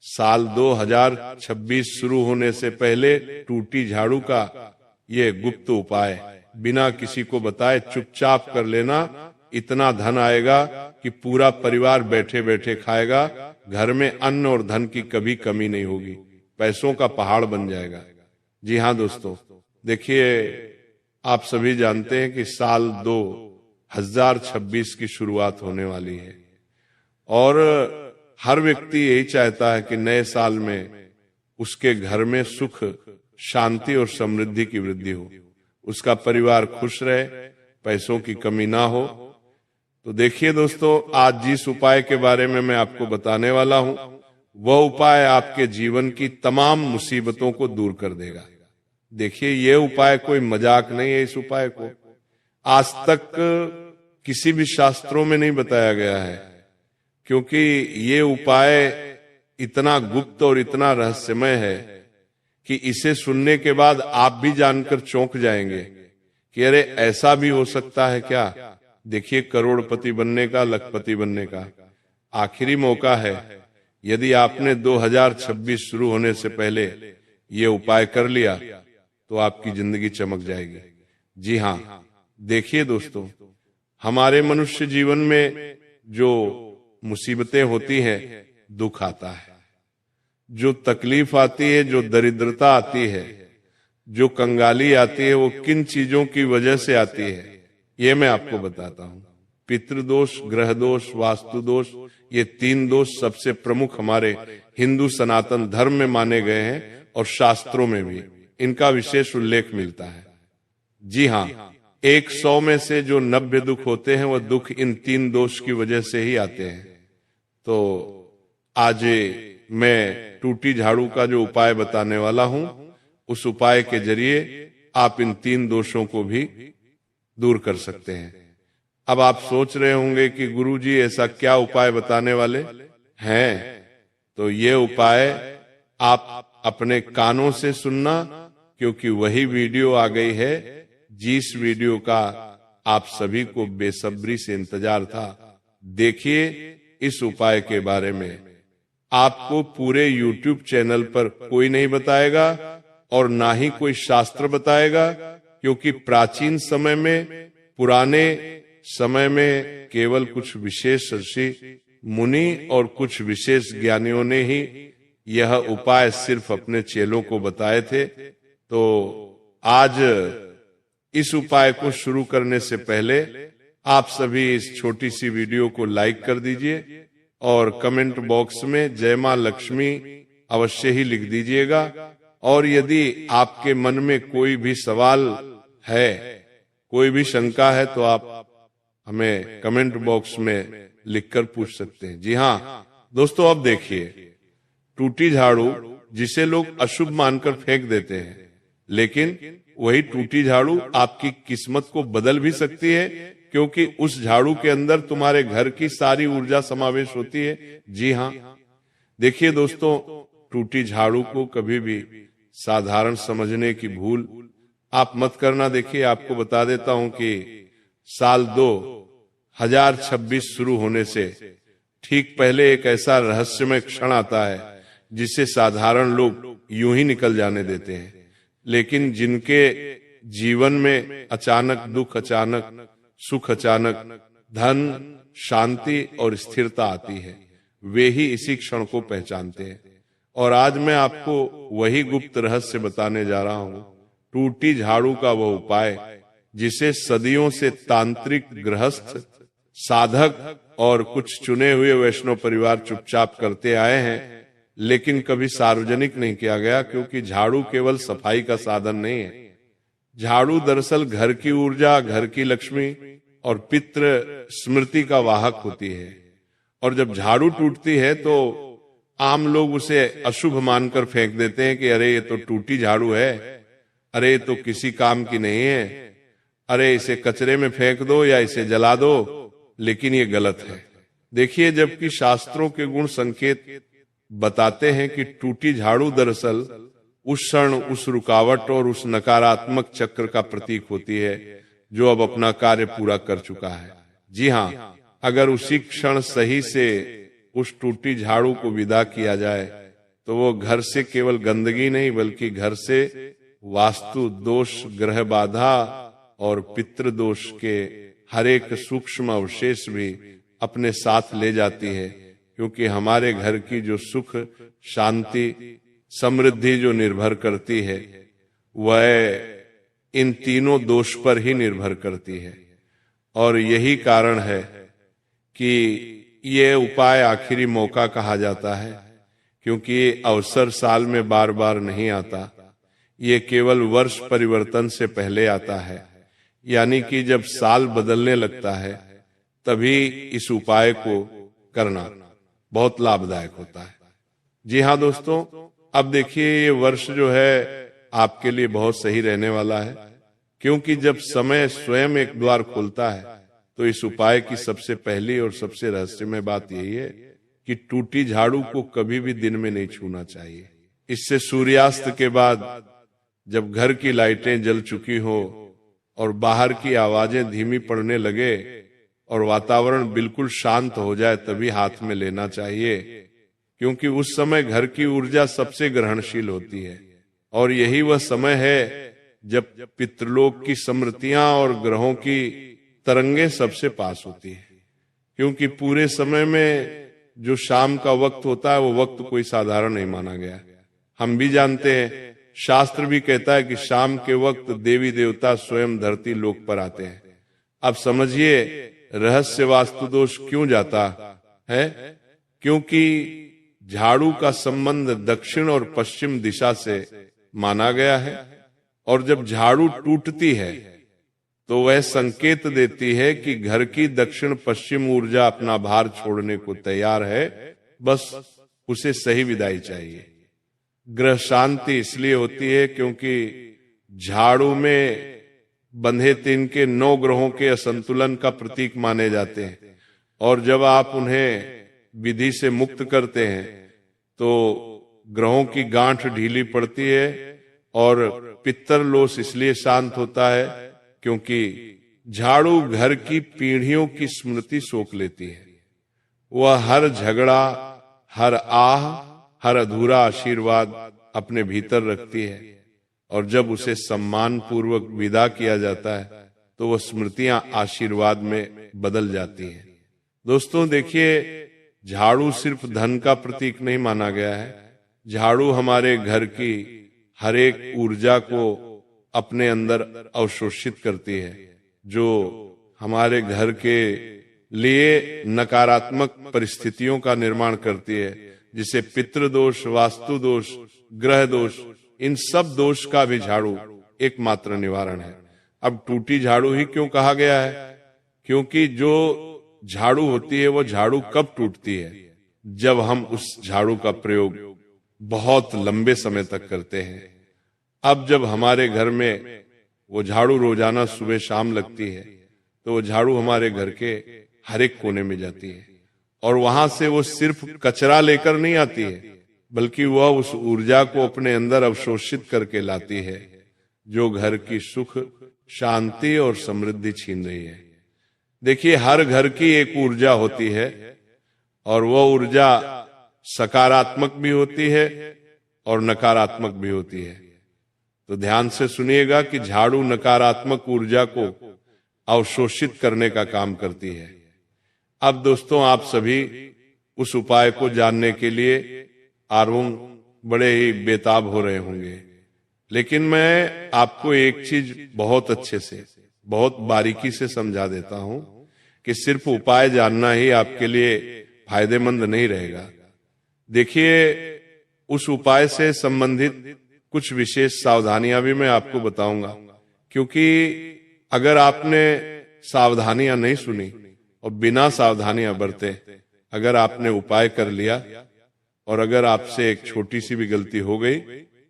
साल 2026 शुरू होने से पहले टूटी झाड़ू का ये गुप्त उपाय बिना किसी को बताए चुपचाप कर लेना। इतना धन आएगा कि पूरा परिवार बैठे बैठे खाएगा। घर में अन्न और धन की कभी कमी नहीं होगी, पैसों का पहाड़ बन जाएगा। जी हाँ दोस्तों, देखिए आप सभी जानते हैं कि साल 2026 की शुरुआत होने वाली है और हर व्यक्ति यही चाहता है कि नए साल में उसके घर में सुख, शांति और समृद्धि की वृद्धि हो, उसका परिवार खुश रहे, पैसों की कमी ना हो। तो देखिए दोस्तों, आज जिस उपाय के बारे में मैं आपको बताने वाला हूं, वह उपाय आपके जीवन की तमाम मुसीबतों को दूर कर देगा। देखिए, ये उपाय कोई मजाक नहीं है। इस उपाय को आज तक किसी भी शास्त्रों में नहीं बताया गया है, क्योंकि ये उपाय इतना गुप्त और इतना रहस्यमय है कि इसे सुनने के बाद आप भी जानकर चौंक जाएंगे कि अरे ऐसा भी हो सकता है क्या। देखिए, करोड़पति बनने का, लखपति बनने का आखिरी मौका है। यदि आपने 2026 शुरू होने से पहले ये उपाय कर लिया तो आपकी जिंदगी चमक जाएगी। जी हाँ, देखिए दोस्तों, हमारे मनुष्य जीवन में जो मुसीबतें होती हैं, दुख आता है, जो तकलीफ आती है, जो दरिद्रता आती है, जो कंगाली आती है, वो किन चीजों की वजह से आती है ये मैं आपको बताता हूं। पितृदोष, ग्रह दोष, वास्तु दोष, ये 3 दोष सबसे प्रमुख हमारे हिंदू सनातन धर्म में माने गए हैं और शास्त्रों में भी इनका विशेष उल्लेख मिलता है। जी हाँ, 100 में से जो 90 दुख होते हैं वह दुख इन 3 दोष की वजह से ही आते हैं। तो आज मैं टूटी झाड़ू का जो उपाय बताने वाला हूं, उस उपाय के जरिए आप इन 3 दोषों को भी दूर कर सकते हैं। अब आप सोच रहे होंगे कि गुरुजी ऐसा क्या उपाय बताने वाले हैं, तो ये उपाय आप अपने कानों से सुनना, क्योंकि वही वीडियो आ गई है जिस वीडियो का आप सभी को बेसब्री से इंतजार था। देखिए, इस उपाय के बारे में आपको पूरे YouTube चैनल पर कोई नहीं बताएगा और ना ही कोई शास्त्र बताएगा, क्योंकि प्राचीन समय में, पुराने समय में केवल कुछ विशेष ऋषि मुनि और कुछ विशेष ज्ञानियों ने ही यह उपाय सिर्फ अपने चेलों को बताए थे। तो आज इस उपाय को शुरू करने से पहले आप सभी इस छोटी सी वीडियो को लाइक कर दीजिए और कमेंट बॉक्स में जय मां लक्ष्मी अवश्य ही लिख दीजिएगा। और यदि आपके मन में कोई भी सवाल है, कोई भी शंका है, तो आप हमें कमेंट बॉक्स में लिखकर पूछ सकते हैं। जी हाँ दोस्तों, अब देखिए, टूटी झाड़ू जिसे लोग अशुभ मानकर फेंक देते हैं, लेकिन वही टूटी झाड़ू आपकी किस्मत को बदल भी सकती है, क्योंकि उस झाड़ू के अंदर तुम्हारे घर की सारी ऊर्जा समावेश होती है। जी हाँ, देखिए दोस्तों, टूटी झाड़ू को कभी भी साधारण समझने की भूल आप मत करना। देखिए, आपको बता देता हूं कि साल 2026 शुरू होने से ठीक पहले एक ऐसा रहस्यमय क्षण आता है जिसे साधारण लोग यूं ही निकल जाने देते हैं, लेकिन जिनके जीवन में अचानक दुख, अचानक सुख, अचानक धन, शांति और स्थिरता आती है, वे ही इसी क्षण को पहचानते हैं। और आज मैं आपको वही गुप्त रहस्य बताने जा रहा हूं, टूटी झाड़ू का वो उपाय जिसे सदियों से तांत्रिक, गृहस्थ, साधक और कुछ चुने हुए वैष्णव परिवार चुपचाप करते आए हैं, लेकिन कभी सार्वजनिक नहीं किया गया, क्योंकि झाड़ू केवल सफाई का साधन नहीं है। झाड़ू दरअसल घर की ऊर्जा, घर की लक्ष्मी और पितृ स्मृति का वाहक होती है। और जब झाड़ू टूटती है तो आम लोग उसे अशुभ मानकर फेंक देते हैं कि अरे ये तो टूटी झाड़ू है, अरे ये तो किसी काम की नहीं है, अरे इसे कचरे में फेंक दो या इसे जला दो। लेकिन ये गलत है। देखिए, जबकि शास्त्रों के गुण संकेत बताते हैं कि टूटी झाड़ू दरअसल उस क्षण, उस रुकावट और उस नकारात्मक चक्र का प्रतीक होती है जो अब अपना कार्य पूरा कर चुका है। जी हाँ, अगर उसी क्षण सही से उस टूटी झाड़ू को विदा किया जाए तो वो घर से केवल गंदगी नहीं बल्कि घर से वास्तु दोष, ग्रह बाधा और पितृ दोष के हर एक सूक्ष्म अवशेष भी अपने साथ ले जाती है, क्योंकि हमारे घर की जो सुख, शांति, समृद्धि जो निर्भर करती है वह इन तीनों दोष पर ही निर्भर करती है। और यही कारण है कि ये उपाय आखिरी मौका कहा जाता है, क्योंकि ये अवसर साल में बार बार नहीं आता, ये केवल वर्ष परिवर्तन से पहले आता है। यानी कि जब साल बदलने लगता है तभी इस उपाय को करना बहुत लाभदायक होता है। जी हाँ दोस्तों, अब देखिए ये वर्ष जो है आपके लिए बहुत सही रहने वाला है, क्योंकि जब समय स्वयं एक द्वार खोलता है तो इस उपाय की सबसे पहली और सबसे रहस्यमय बात यही है कि टूटी झाड़ू को कभी भी दिन में नहीं छूना चाहिए। इससे सूर्यास्त के बाद जब घर की लाइटें जल चुकी हो और बाहर की आवाजें धीमी पड़ने लगे और वातावरण बिल्कुल शांत हो जाए तभी हाथ में लेना चाहिए, क्योंकि उस समय घर की ऊर्जा सबसे ग्रहणशील होती है और यही वह समय है जब पितृलोक की स्मृतियां और ग्रहों की तरंगे सबसे पास होती है। क्योंकि पूरे समय में जो शाम का वक्त होता है वो वक्त कोई साधारण नहीं माना गया। हम भी जानते हैं, शास्त्र भी कहता है कि शाम के वक्त देवी देवता स्वयं धरती लोक पर आते हैं। अब समझिए रहस्य वास्तु दोष क्यों जाता है, क्योंकि झाड़ू का संबंध दक्षिण और पश्चिम दिशा से माना गया है, और जब झाड़ू टूटती है तो वह संकेत देती है कि घर की दक्षिण पश्चिम ऊर्जा अपना भार छोड़ने को तैयार है, बस उसे सही विदाई चाहिए। ग्रह शांति इसलिए होती है क्योंकि झाड़ू में बंधे तीन के 9 ग्रहों के असंतुलन का प्रतीक माने जाते हैं, और जब आप उन्हें विधि से मुक्त करते हैं तो ग्रहों की गांठ ढीली पड़ती है और पितृलोक इसलिए शांत होता है क्योंकि झाड़ू घर की पीढ़ियों की स्मृति सोख लेती है। वह हर झगड़ा, हर आह, हर अधूरा आशीर्वाद अपने भीतर रखती है, और जब उसे सम्मान पूर्वक विदा किया जाता है तो वह स्मृतियां आशीर्वाद में बदल जाती हैं। दोस्तों देखिए, झाड़ू सिर्फ धन का प्रतीक नहीं माना गया है। झाड़ू हमारे घर की हर एक ऊर्जा को अपने अंदर अवशोषित करती है, जो हमारे घर के लिए नकारात्मक परिस्थितियों का निर्माण करती है, जिसे पितृदोष, वास्तु दोष, ग्रह दोष, इन सब दोष का भी झाड़ू एकमात्र निवारण है। अब टूटी झाड़ू ही क्यों कहा गया है, क्योंकि जो झाड़ू होती है वो झाड़ू कब टूटती है, जब हम उस झाड़ू का प्रयोग बहुत लंबे समय तक करते हैं। अब जब हमारे घर में वो झाड़ू रोजाना सुबह शाम लगती है तो वो झाड़ू हमारे घर के हर एक कोने में जाती है, और वहां से वो सिर्फ कचरा लेकर नहीं आती है, बल्कि वह उस ऊर्जा को अपने अंदर अवशोषित करके लाती है, जो घर की सुख, शांति और समृद्धि छीन रही है। देखिए, हर घर की एक ऊर्जा होती है, और वह ऊर्जा सकारात्मक भी होती है और नकारात्मक भी होती है। तो ध्यान से सुनिएगा कि झाड़ू नकारात्मक ऊर्जा को अवशोषित करने का काम करती है। अब दोस्तों, आप सभी उस उपाय को जानने के लिए आर्वों बड़े ही बेताब हो रहे होंगे, लेकिन मैं आपको एक चीज बहुत अच्छे से, बहुत बारीकी से समझा देता हूं कि सिर्फ उपाय जानना ही आपके लिए फायदेमंद नहीं रहेगा। देखिए, उस उपाय से संबंधित कुछ विशेष सावधानियां भी मैं आपको बताऊंगा, क्योंकि अगर आपने सावधानियां नहीं सुनी और बिना सावधानियां बरते अगर आपने उपाय कर लिया और अगर आपसे एक छोटी सी भी गलती हो गई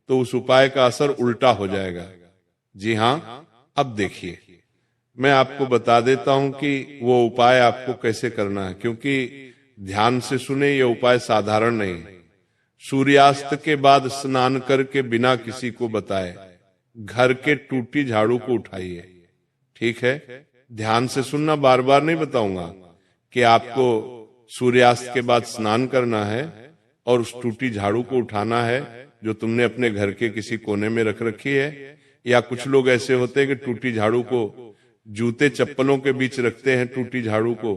तो उस उपाय का असर उल्टा हो जाएगा। जी हाँ, अब देखिए, मैं आपको बता देता हूं कि वो उपाय आपको कैसे करना है, क्योंकि ध्यान से सुने, ये उपाय साधारण नहीं। सूर्यास्त के बाद स्नान करके बिना किसी को बताए घर के टूटी झाड़ू को उठाइए। ठीक है, ध्यान से सुनना, बार बार नहीं बताऊंगा कि आपको सूर्यास्त के बाद स्नान करना है, और उस टूटी झाड़ू को उठाना है जो तुमने अपने घर के किसी कोने में रख रखी है। या कुछ लोग ऐसे होते हैं कि टूटी झाड़ू को जूते चप्पलों के बीच रखते हैं, टूटी झाड़ू को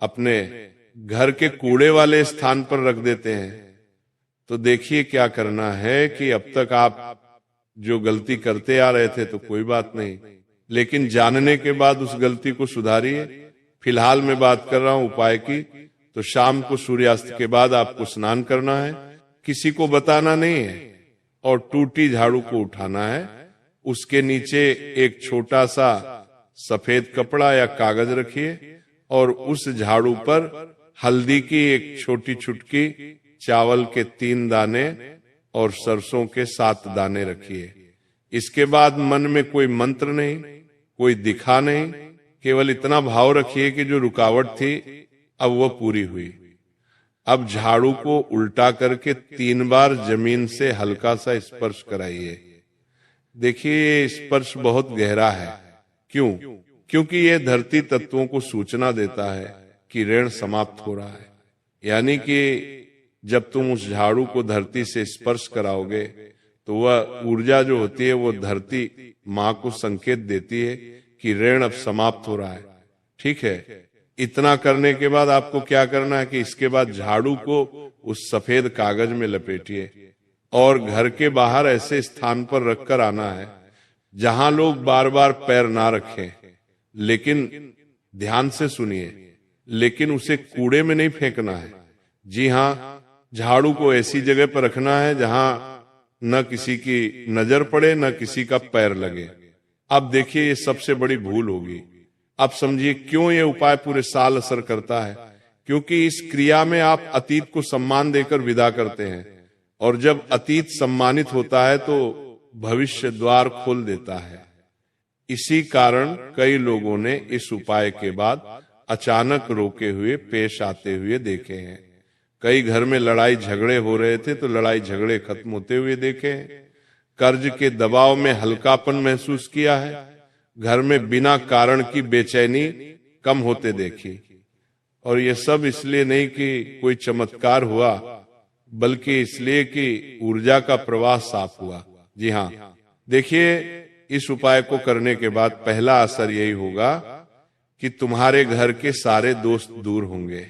अपने घर के कूड़े वाले स्थान पर रख देते हैं। तो देखिए क्या करना है कि अब तक आप जो गलती करते आ रहे थे तो कोई बात नहीं, लेकिन जानने के बाद उस गलती को सुधारिए। फिलहाल मैं बात कर रहा हूं उपाय की। तो शाम को सूर्यास्त के बाद आपको स्नान करना है, किसी को बताना नहीं है, और टूटी झाड़ू को उठाना है। उसके नीचे एक छोटा सा सफेद कपड़ा या कागज रखिए और उस झाड़ू पर हल्दी की एक छोटी चुटकी, चावल के 3 दाने और सरसों के 7 दाने रखिए। इसके बाद मन में कोई मंत्र नहीं, कोई दिखा नहीं, केवल इतना भाव रखिए कि जो रुकावट थी अब वो पूरी हुई। अब झाड़ू को उल्टा करके 3 बार जमीन से हल्का सा स्पर्श कराइए। देखिए ये स्पर्श बहुत गहरा है। क्यों? क्योंकि ये धरती तत्वों को सूचना देता है कि ऋण समाप्त हो रहा है। यानी कि जब तुम उस झाड़ू को धरती से स्पर्श कराओगे तो वह ऊर्जा जो होती है वो धरती माँ को संकेत देती है कि ऋण अब समाप्त हो रहा है। ठीक है, इतना करने के बाद आपको क्या करना है कि इसके बाद झाड़ू को उस सफेद कागज में लपेटिए और घर के बाहर ऐसे स्थान पर रखकर आना है जहां लोग बार बार पैर ना रखें। लेकिन ध्यान से सुनिए, लेकिन उसे कूड़े में नहीं फेंकना है। जी हाँ, झाड़ू को ऐसी जगह पर रखना है जहां न किसी की नजर पड़े न किसी का पैर लगे। अब देखिए ये सबसे बड़ी भूल होगी। अब समझिए क्यों ये उपाय पूरे साल असर करता है। क्योंकि इस क्रिया में आप अतीत को सम्मान देकर विदा करते हैं, और जब अतीत सम्मानित होता है तो भविष्य द्वार खोल देता है। इसी कारण कई लोगों ने इस उपाय के बाद अचानक रोके हुए पेश आते हुए देखे हैं। कई घर में लड़ाई झगड़े हो रहे थे तो लड़ाई झगड़े खत्म होते हुए देखे हैं। कर्ज के दबाव में हल्कापन महसूस किया है। घर में बिना कारण की बेचैनी कम होते देखी। और ये सब इसलिए नहीं कि कोई चमत्कार हुआ, बल्कि इसलिए कि ऊर्जा का प्रवाह साफ हुआ। जी हाँ, देखिए इस उपाय को करने के बाद पहला असर यही होगा कि तुम्हारे घर के सारे दोष दूर होंगे।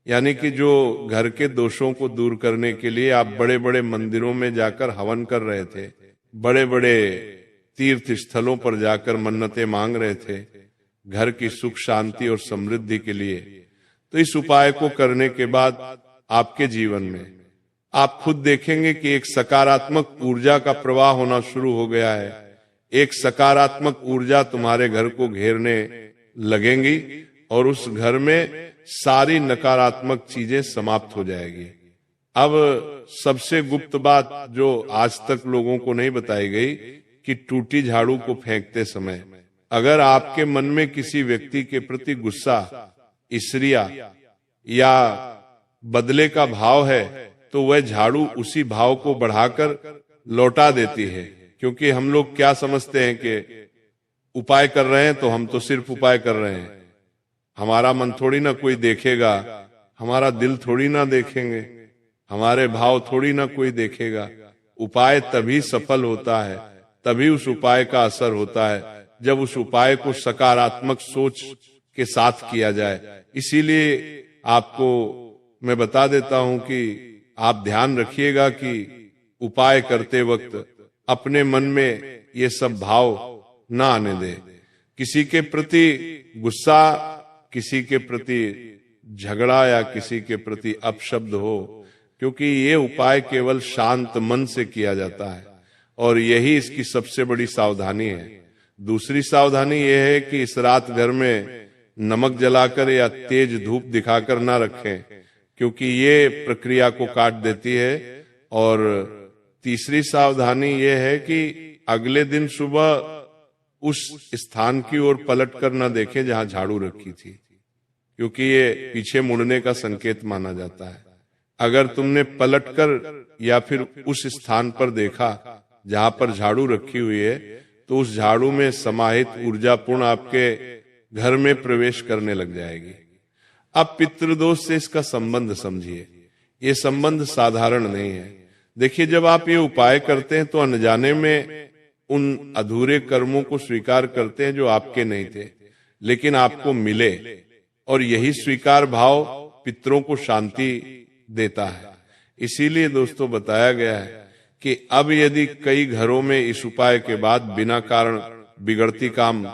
यानी कि जो घर के दोषों को दूर करने के लिए आप बड़े बड़े मंदिरों में जाकर हवन कर रहे थे, बड़े बड़े तीर्थ स्थलों पर जाकर मन्नतें मांग रहे थे घर की सुख शांति और समृद्धि के लिए, तो इस उपाय को करने के बाद आपके जीवन में आप खुद देखेंगे कि एक सकारात्मक ऊर्जा का प्रवाह होना शुरू हो गया है। एक सकारात्मक ऊर्जा तुम्हारे घर को घेरने लगेंगी और उस घर में सारी नकारात्मक चीजें समाप्त हो जाएगी। अब सबसे गुप्त बात जो आज तक लोगों को नहीं बताई गई कि टूटी झाड़ू को फेंकते समय अगर आपके मन में किसी व्यक्ति के प्रति गुस्सा, ईर्ष्या या बदले का भाव है तो वह झाड़ू उसी भाव को बढ़ाकर लौटा देती है। क्योंकि हम लोग क्या समझते हैं कि उपाय कर रहे हैं तो हम तो सिर्फ उपाय कर रहे हैं, हमारा मन थोड़ी ना कोई देखेगा, हमारा दिल थोड़ी ना देखेंगे, हमारे भाव थोड़ी ना कोई देखेगा। उपाय तभी सफल होता है, तभी उस उपाय का असर होता है जब उस उपाय को सकारात्मक सोच के साथ किया जाए। इसीलिए आपको मैं बता देता हूं कि आप ध्यान रखिएगा कि उपाय करते वक्त अपने मन में ये सब भाव ना आने दे। किसी के प्रति गुस्सा, किसी के प्रति झगड़ा या किसी के प्रति अपशब्द हो, क्योंकि ये उपाय केवल शांत मन से किया जाता है और यही इसकी सबसे बड़ी सावधानी है। दूसरी सावधानी यह है कि इस रात घर में नमक जलाकर या तेज धूप दिखाकर ना रखें, क्योंकि ये प्रक्रिया को काट देती है। और तीसरी सावधानी यह है कि अगले दिन सुबह उस स्थान की ओर पलट कर न देखें जहां झाड़ू रखी थी, क्योंकि ये पीछे मुड़ने का संकेत माना जाता है। अगर तुमने पलटकर या फिर उस स्थान पर देखा जहां पर झाड़ू रखी हुई है तो उस झाड़ू में समाहित ऊर्जापूर्ण आपके घर में प्रवेश करने लग जाएगी। अब पितृदोष से इसका संबंध समझिए ये संबंध साधारण नहीं है। देखिए, जब आप ये उपाय करते हैं तो अनजाने में उन अधूरे कर्मों को स्वीकार करते हैं जो आपके नहीं थे लेकिन आपको मिले, और यही स्वीकार भाव पितरों को शांति देता है। इसीलिए दोस्तों बताया गया है कि अब यदि कई घरों में इस उपाय के बाद बिना कारण बिगड़ती काम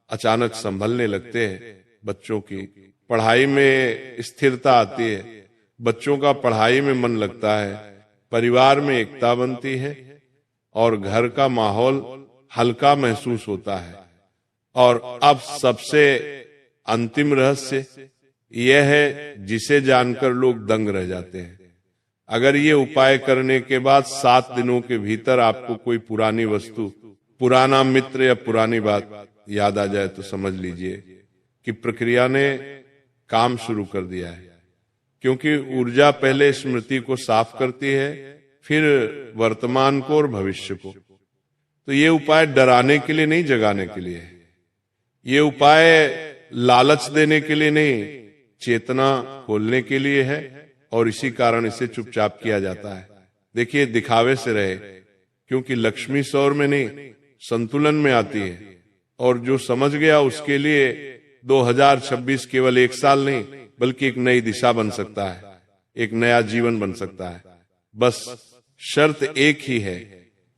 अचानक संभलने लगते हैं, बच्चों की पढ़ाई में स्थिरता आती है, बच्चों का पढ़ाई में मन लगता है, परिवार में एकता बनती है और घर का माहौल हल्का महसूस होता है। और अब सबसे अंतिम रहस्य यह है जिसे जानकर लोग दंग रह जाते हैं। अगर ये उपाय करने के बाद 7 दिनों के भीतर आपको कोई पुरानी वस्तु, पुराना मित्र या पुरानी बात याद आ जाए तो समझ लीजिए कि प्रक्रिया ने काम शुरू कर दिया है, क्योंकि ऊर्जा पहले स्मृति को साफ करती है, फिर वर्तमान को और भविष्य को। तो ये उपाय डराने के लिए नहीं, जगाने के लिए है। ये उपाय लालच देने के लिए नहीं, चेतना खोलने के लिए है, और इसी कारण इसे चुपचाप किया जाता है। देखिए, दिखावे से रहे, क्योंकि लक्ष्मी सौर में नहीं, संतुलन में आती है। और जो समझ गया उसके लिए 2026 केवल 1 साल नहीं बल्कि एक नई दिशा बन सकता है, एक नया जीवन बन सकता है। बस शर्त एक ही है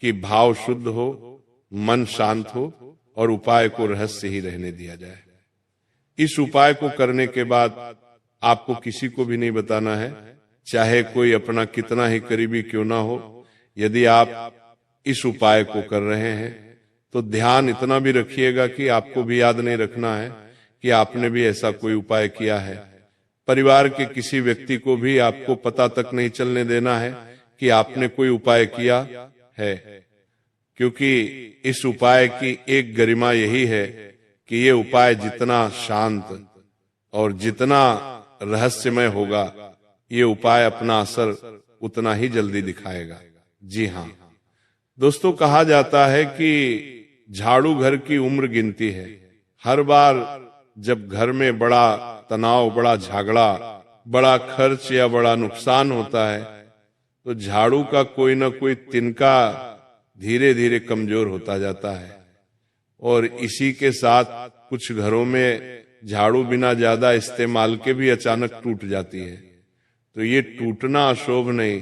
कि भाव शुद्ध हो, मन शांत हो और उपाय को रहस्य ही रहने दिया जाए। इस उपाय को करने के बाद आपको किसी को भी नहीं बताना है, चाहे कोई अपना कितना ही करीबी क्यों ना हो। यदि आप इस उपाय को कर रहे हैं तो ध्यान इतना भी रखिएगा कि आपको भी याद नहीं रखना है कि आपने भी ऐसा कोई उपाय किया है। परिवार के किसी व्यक्ति को भी आपको पता तक नहीं चलने देना है कि आपने कोई उपाय किया है, क्योंकि इस उपाय की एक गरिमा यही है कि ये उपाय जितना शांत और जितना रहस्यमय होगा, ये उपाय अपना असर उतना ही जल्दी दिखाएगा। जी हाँ दोस्तों, कहा जाता है कि झाड़ू घर की उम्र गिनती है। हर बार जब घर में बड़ा तनाव, बड़ा झगड़ा, बड़ा खर्च या बड़ा नुकसान होता है तो झाड़ू का कोई ना कोई तिनका धीरे धीरे कमजोर होता जाता है। और इसी के साथ कुछ घरों में झाड़ू बिना ज्यादा इस्तेमाल के भी अचानक टूट जाती है। तो ये टूटना अशुभ नहीं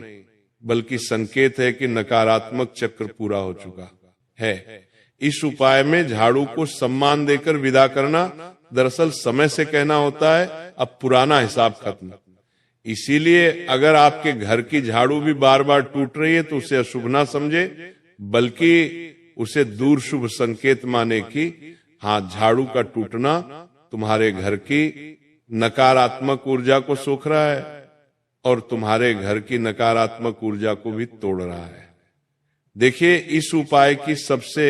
बल्कि संकेत है कि नकारात्मक चक्र पूरा हो चुका है। इस उपाय में झाड़ू को सम्मान देकर विदा करना दरअसल समय से कहना होता है अब पुराना हिसाब खत्म। इसीलिए अगर आपके घर की झाड़ू भी बार बार टूट रही है तो उसे अशुभ ना समझे बल्कि उसे दूर शुभ संकेत माने कि हाँ, झाड़ू का टूटना तुम्हारे घर की नकारात्मक ऊर्जा को सोख रहा है और तुम्हारे घर की नकारात्मक ऊर्जा को भी तोड़ रहा है। देखिए, इस उपाय की सबसे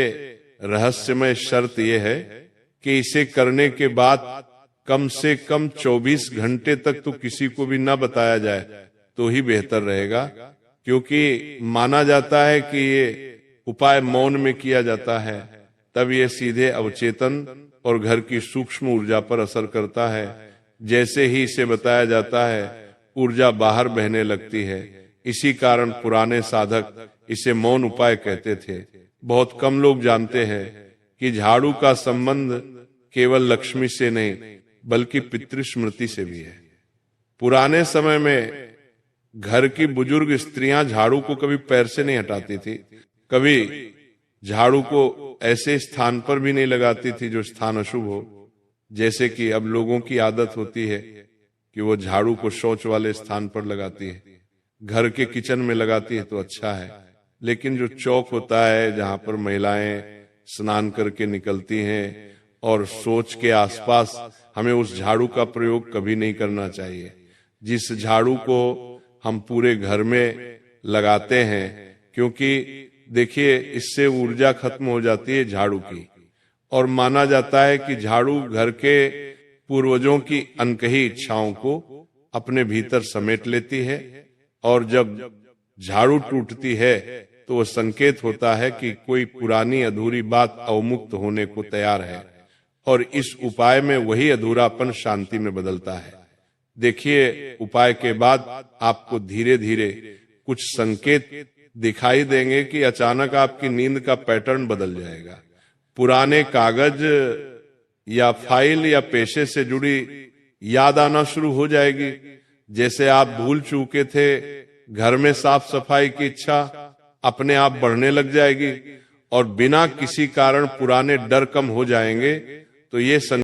रहस्यमय शर्त यह है कि इसे करने के बाद कम से कम 24 घंटे तक तो किसी को भी ना बताया जाए तो ही बेहतर रहेगा, क्योंकि माना जाता है कि ये उपाय मौन में किया जाता है, तब ये सीधे अवचेतन और घर की सूक्ष्म ऊर्जा पर असर करता है। जैसे ही इसे बताया जाता है ऊर्जा बाहर बहने लगती है। इसी कारण पुराने साधक इसे मौन उपाय कहते थे। बहुत कम लोग जानते हैं कि झाड़ू का संबंध केवल लक्ष्मी से नहीं बल्कि पितृस्मृति से भी है। पुराने समय में घर की बुजुर्ग स्त्रियां झाड़ू को कभी पैर से नहीं हटाती थी, कभी झाड़ू को ऐसे स्थान पर भी नहीं लगाती थी जो स्थान अशुभ हो। जैसे कि अब लोगों की आदत होती है कि वो झाड़ू को शौच वाले स्थान पर लगाती है, घर के किचन में लगाती है तो अच्छा है, लेकिन जो चौक होता है जहां पर महिलाएं स्नान करके निकलती हैं और शौच के आसपास हमें उस झाड़ू का प्रयोग कभी नहीं करना चाहिए। जिस झाड़ू को हम पूरे घर में लगाते हैं, क्योंकि देखिए इससे ऊर्जा खत्म हो जाती है झाड़ू की, और माना जाता है कि झाड़ू घर के पूर्वजों की अनकही इच्छाओं को अपने भीतर समेट लेती है, और जब झाड़ू टूटती है तो वह संकेत होता है कि कोई पुरानी अधूरी बात अवमुक्त होने को तैयार है, और इस उपाय में वही अधूरापन शांति में बदलता है। देखिए, उपाय के बाद आपको धीरे धीरे कुछ संकेत दिखाई देंगे कि अचानक आपकी नींद का पैटर्न बदल जाएगा। पुराने कागज या फाइल या पेशे से जुड़ी याद आना शुरू हो जाएगी। जैसे आप भूल चुके थे, घर में साफ सफाई की इच्छा अपने आप बढ़ने लग जाएगी और बिना किसी कारण पुराने डर कम हो जाएंगे। तो ये